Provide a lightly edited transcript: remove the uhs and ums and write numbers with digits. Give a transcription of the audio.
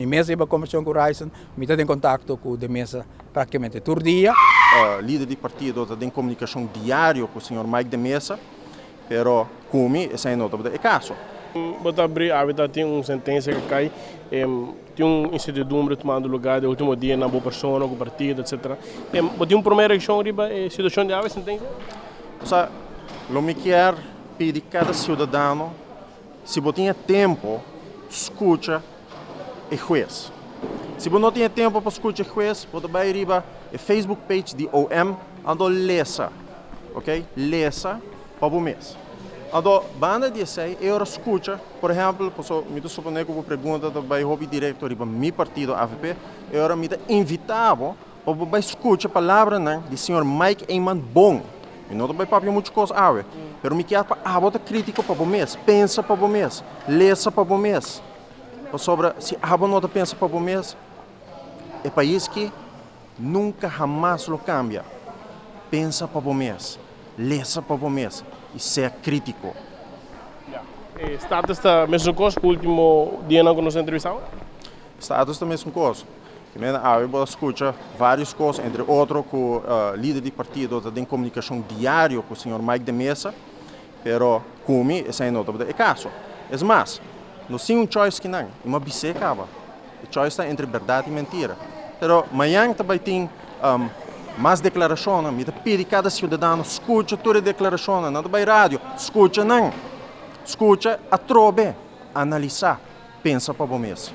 A mesa iba conversando com o Ryzen, me está em contato com a mesa praticamente todo dia. Líder de partido está em comunicação diária com o senhor Mike de Mesa, mas como essa é nota é caso. Botar abrir a vida tem uma sentença que cai, tem incertidumbre tomando lugar do último dia na boa pessoa, com o partido, etc. Tem uma primeira questão riba situação de ave sentença. Ou seja, o que quer pedir cada cidadão, se você tem tempo, escuta o juiz. Se você não tem tempo para escutar o juiz, você vai riba a Facebook page de OM, ando lesa, ok? Lesa para o mês. Ando banda de sei, eu escuta, por exemplo, me suponho que eu pergunta vai hobby diretor para meu partido AVP, eu me invitava para escutar a palavra do senhor Mike Eyman Bom. E não vai papel muitas coisas mas me quer para bota crítico para o mês, pensa para o mês, lesa para o mês. Sobre se a não pensa para o mês, é país que nunca jamais lo cambia. Pensa para o mês, lesa para o mês e seja crítico. Status está mesmo coisa que o último dia não nos entrevistamos? Status está mesmo coisa. Eu escuto várias coisas, entre outros, com o líder de partido em comunicação diária com o senhor Mike de Mesa, mas como essa é nota é caso. É mais, não tem choice que não, uma bice acaba. A choice está entre verdade e mentira. Mas amanhã também tem mais declarações, me pede cada cidadão, escuta toda a declaração, não vai rádio, escuta não. Escuta, atrobe, analisar, pensa para o mês.